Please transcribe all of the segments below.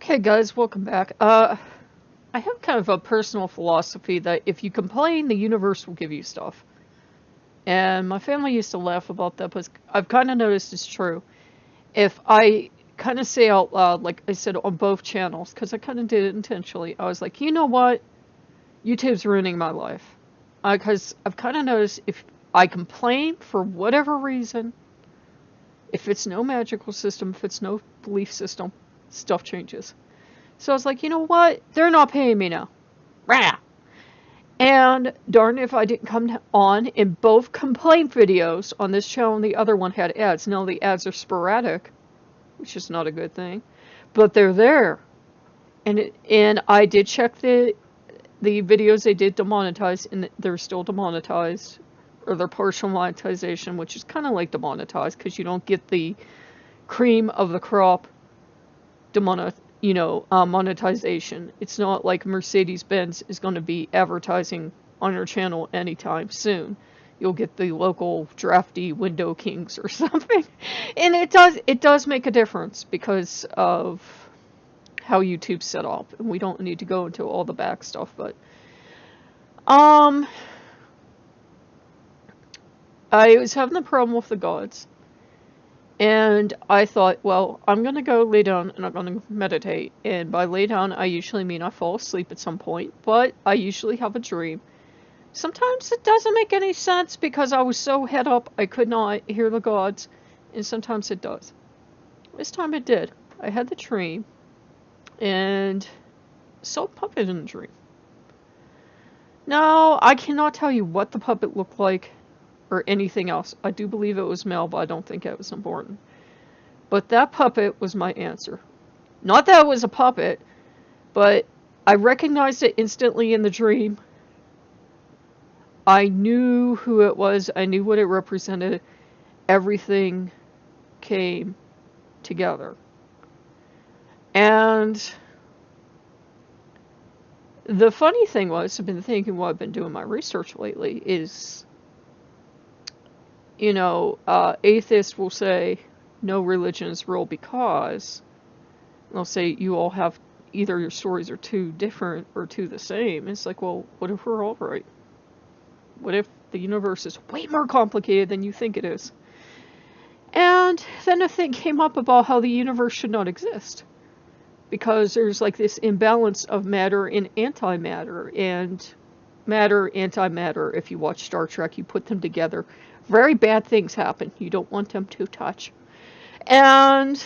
Hey guys, welcome back. I have kind of a personal philosophy that if you complain, the universe will give you stuff. And my family used to laugh about that, but I've kind of noticed it's true. If I kind of say out loud, like I said on both channels, because I kind of did it intentionally, I was like, you know what? YouTube's ruining my life. Because I've kind of noticed if I complain for whatever reason, if it's no magical system, if it's no belief system, stuff changes. So I was like, you know what? They're not paying me now. Rah! And darn if I didn't come on in both complaint videos on this channel and the other one had ads. Now the ads are sporadic, which is not a good thing, but they're there. And I did check the videos they did demonetize, and they're still demonetized, or they're partial monetization, which is kind of like demonetized because you don't get the cream of the crop monetization. It's not like Mercedes-Benz is going to be advertising on your channel anytime soon. You'll get the local drafty window kings or something. And it does make a difference because of how YouTube's set up. And we don't need to go into all the back stuff, but I was having the problem with the gods. And I thought, well, I'm going to go lay down and I'm going to meditate. And by lay down, I usually mean I fall asleep at some point, but I usually have a dream. Sometimes it doesn't make any sense because I was so head up I could not hear the gods, and sometimes it does. This time it did. I had the dream and saw a puppet in the dream. Now, I cannot tell you what the puppet looked like or anything else. I do believe it was male, but I don't think it was important. But that puppet was my answer. Not that it was a puppet, but I recognized it instantly in the dream. I knew who it was. I knew what it represented. Everything came together. And the funny thing was, I've been thinking while I've been doing my research lately is, atheists will say no religion is real because they'll say you all have either your stories are too different or too the same. It's like, well, what if we're all right? What if the universe is way more complicated than you think it is? And then a thing came up about how the universe should not exist because there's like this imbalance of matter and antimatter, and matter, antimatter. If you watch Star Trek, you put them together, very bad things happen. You don't want them to touch. And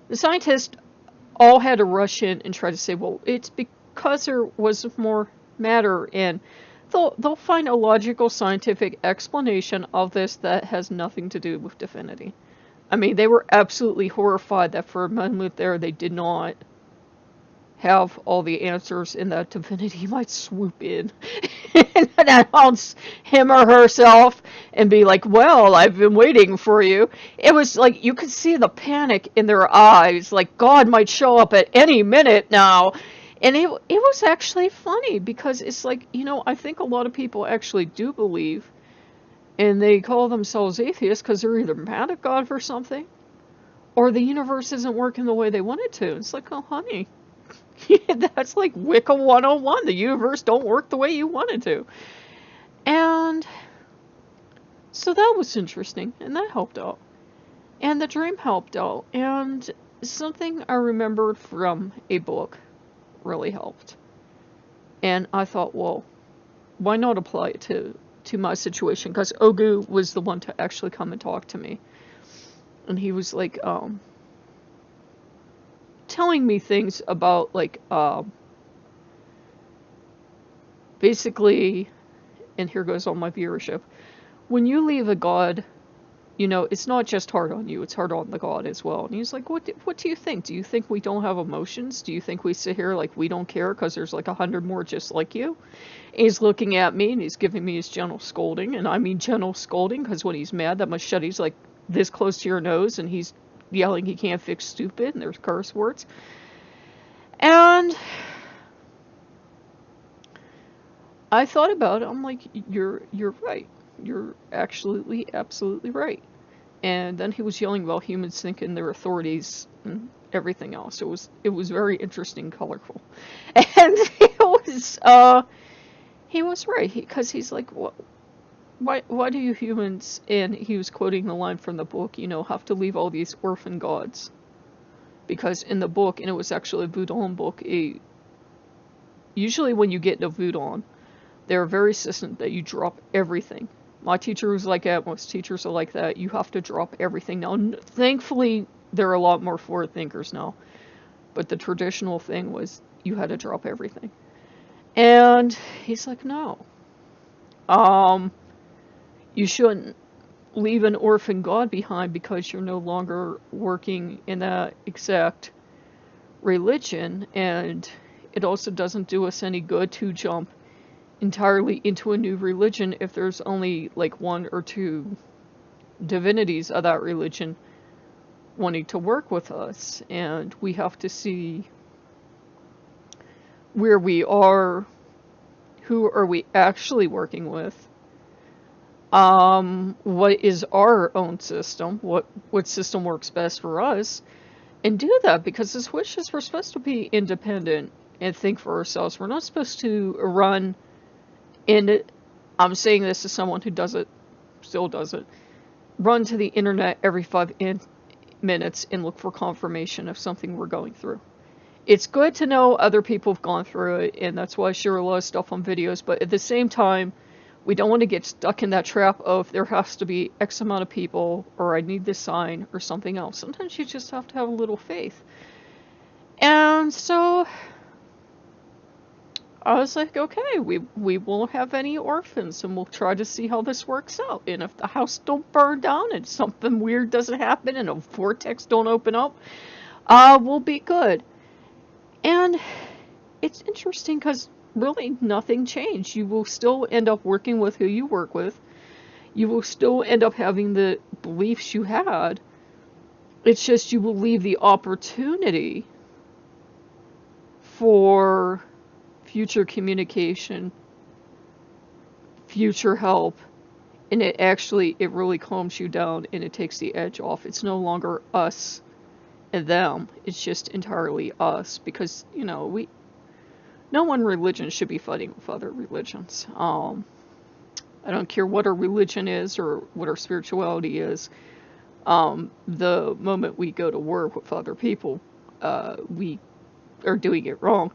the scientists all had to rush in and try to say, well, it's because there was more matter, and they'll find a logical scientific explanation of this that has nothing to do with divinity. I mean, they were absolutely horrified that for a moment there they did not have all the answers and that divinity might swoop in and announce him or herself and be like, well, I've been waiting for you. It was like you could see the panic in their eyes, like God might show up at any minute now. And it was actually funny because it's like, I think a lot of people actually do believe, and they call themselves atheists because they're either mad at God for something or the universe isn't working the way they want it to. It's like, oh, honey, that's like Wicca 101. The universe don't work the way you want it to. And so that was interesting, and that helped out. And the dream helped out. And something I remembered from a book really helped. And I thought, well, why not apply it to my situation? Because Ogu was the one to actually come and talk to me. And he was like, telling me things about, like, basically, and here goes all my viewership, when you leave a god, it's not just hard on you, it's hard on the god as well. And he's like, what do you think? Do you think we don't have emotions? Do you think we sit here like we don't care because there's like 100 more just like you? And he's looking at me and he's giving me his gentle scolding, and I mean gentle scolding because when he's mad, that machete's like this close to your nose and he's yelling he can't fix stupid and there's curse words. And I thought about it. I'm like, you're right. You're absolutely right. And then he was yelling about humans thinking they're authorities. And everything else. It was very interesting, colorful, and he was right, because he's like, what? Why do you humans, and he was quoting the line from the book, have to leave all these orphan gods? Because in the book, and it was actually a Voodoo book, usually when you get into Voodoo, they're very insistent that you drop everything. My teacher was like that, most teachers are like that. You have to drop everything. Now, thankfully, there are a lot more forward thinkers now. But the traditional thing was you had to drop everything. And he's like, no. You shouldn't leave an orphan god behind because you're no longer working in that exact religion. And it also doesn't do us any good to jump entirely into a new religion if there's only like one or two divinities of that religion wanting to work with us, and we have to see where we are, who are we actually working with, what is our own system, what system works best for us, and do that, because as witches, we're supposed to be independent and think for ourselves. We're not supposed to run. And I'm saying this as someone who does it, still does it, run to the internet every 5 minutes and look for confirmation of something we're going through. It's good to know other people have gone through it, and that's why I share a lot of stuff on videos, but at the same time, we don't want to get stuck in that trap of there has to be X amount of people, or I need this sign, or something else. Sometimes you just have to have a little faith. And so I was like, okay, we won't have any orphans, and we'll try to see how this works out. And if the house don't burn down and something weird doesn't happen and a vortex don't open up, we'll be good. And it's interesting because really nothing changed. You will still end up working with who you work with. You will still end up having the beliefs you had. It's just you will leave the opportunity for future communication, future help, and it really calms you down and it takes the edge off. It's no longer us and them, it's just entirely us, because no one religion should be fighting with other religions. I don't care what our religion is or what our spirituality is. The moment we go to war with other people, we are doing it wrong.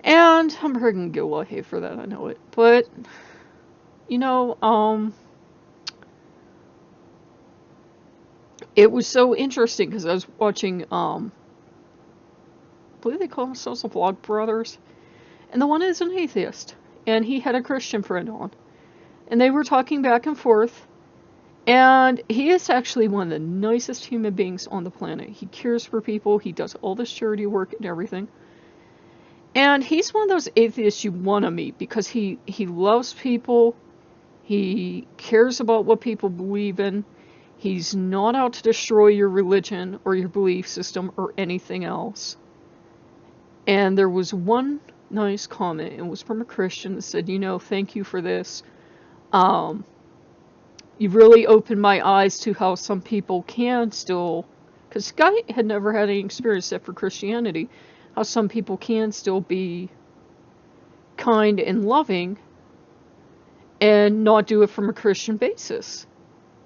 And I'm probably gonna get a lot of hate for that, I know it. But, it was so interesting because I was watching, I believe they call themselves the Vlog Brothers. And the one is an atheist. And he had a Christian friend on. And they were talking back and forth. And he is actually one of the nicest human beings on the planet. He cares for people. He does all this charity work and everything. And he's one of those atheists you want to meet because he loves people. He cares about what people believe in. He's not out to destroy your religion or your belief system or anything else. And there was one nice comment. It was from a Christian that said, thank you for this. You really opened my eyes to how some people can still, because Guy had never had any experience except for Christianity, how some people can still be kind and loving and not do it from a Christian basis.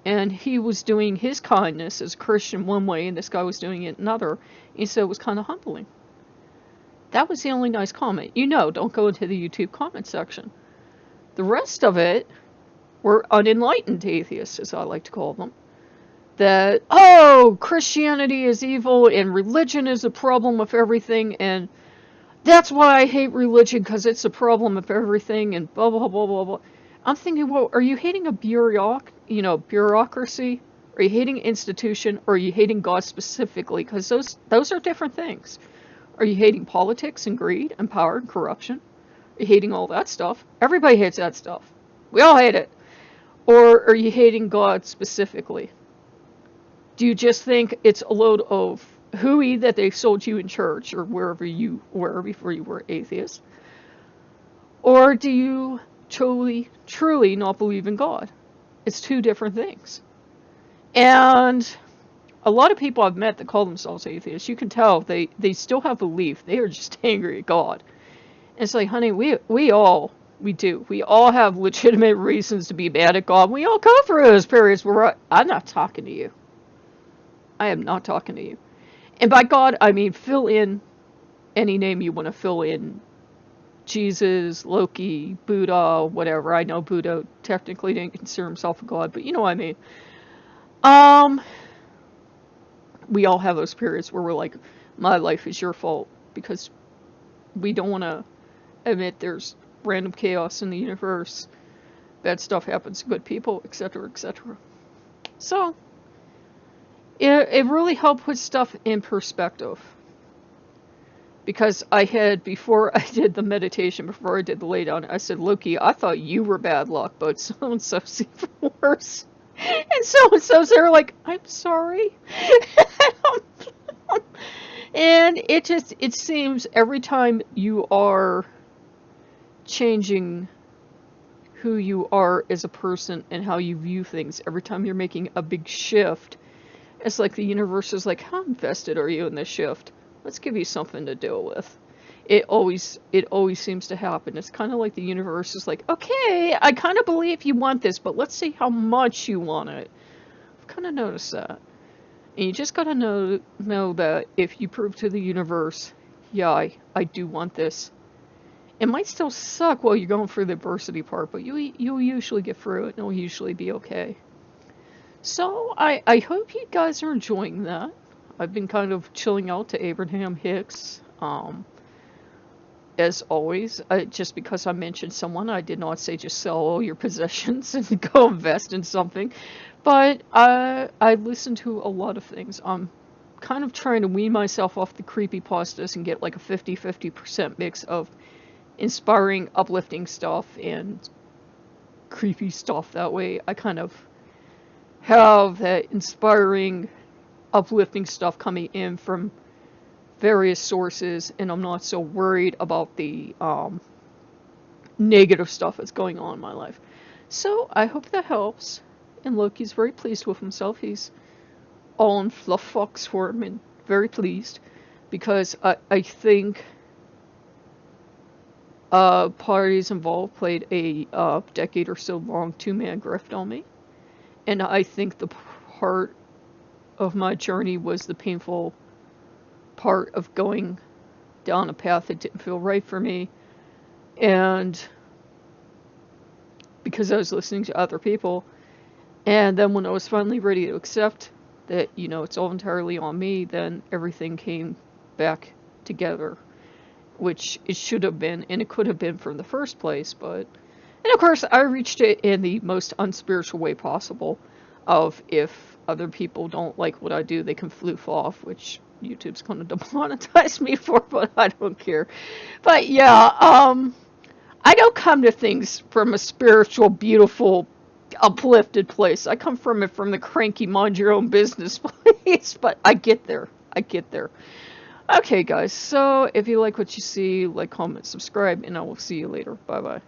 And he was doing his kindness as a Christian one way, and this guy was doing it another. He said it was kind of humbling. That was the only nice comment. Don't go into the YouTube comment section. The rest of it were unenlightened atheists, as I like to call them. That, Christianity is evil and religion is a problem of everything, and that's why I hate religion, because it's a problem of everything, and blah, blah, blah, blah, blah. I'm thinking, well, are you hating a bureaucracy? Are you hating an institution? Or are you hating God specifically? Because those are different things. Are you hating politics and greed and power and corruption? Are you hating all that stuff? Everybody hates that stuff. We all hate it. Or are you hating God specifically? Do you just think it's a load of hooey that they sold you in church or wherever you were before you were atheist? Or do you truly not believe in God? It's two different things. And a lot of people I've met that call themselves atheists, you can tell they still have belief. They are just angry at God. And it's like, honey, we all have legitimate reasons to be mad at God. We all go through those periods where I'm not talking to you. I am not talking to you. And by God, I mean fill in any name you want to fill in. Jesus, Loki, Buddha, whatever. I know Buddha technically didn't consider himself a god, but you know what I mean. We all have those periods where we're like, my life is your fault, because we don't want to admit there's random chaos in the universe, bad stuff happens to good people, etc., etc. So, it really helped put stuff in perspective. Because I had, before I did the meditation, before I did the lay down, I said, Loki, I thought you were bad luck, but so-and-so's even worse. And so-and-so's there like, I'm sorry. And it seems every time you are changing who you are as a person and how you view things, every time you're making a big shift, it's like the universe is like, how invested are you in this shift? Let's give you something to deal with. It always seems to happen. It's kind of like the universe is like, okay, I kind of believe you want this, but let's see how much you want it. I've kind of noticed that. And you just gotta know that if you prove to the universe, yeah, I do want this. It might still suck while you're going through the adversity part, but you'll usually get through it and it'll usually be okay. So I hope you guys are enjoying that. I've been kind of chilling out to Abraham Hicks. As always, just because I mentioned someone, I did not say just sell all your possessions and go invest in something. But I listen to a lot of things. I'm kind of trying to wean myself off the creepypastas and get like a 50-50% mix of inspiring, uplifting stuff and creepy stuff. That way I kind of have that inspiring, uplifting stuff coming in from various sources, and I'm not so worried about the negative stuff that's going on in my life. So I hope that helps. And Loki's very pleased with himself. He's all in fluff fox form and very pleased, because I think parties involved played a decade or so long two-man grift on me, and I think the part of my journey was the painful part of going down a path that didn't feel right for me, and because I was listening to other people, and then when I was finally ready to accept that, you know, it's all entirely on me, then everything came back together, which it should have been, and it could have been from the first place. But, and of course I reached it in the most unspiritual way possible, of if other people don't like what I do, they can floof off, which YouTube's going to demonetize me for, but I don't care. But yeah, I don't come to things from a spiritual, beautiful, uplifted place. I come from it from the cranky, mind your own business place, but I get there. Okay, guys, so if you like what you see, like, comment, subscribe, and I will see you later. Bye-bye.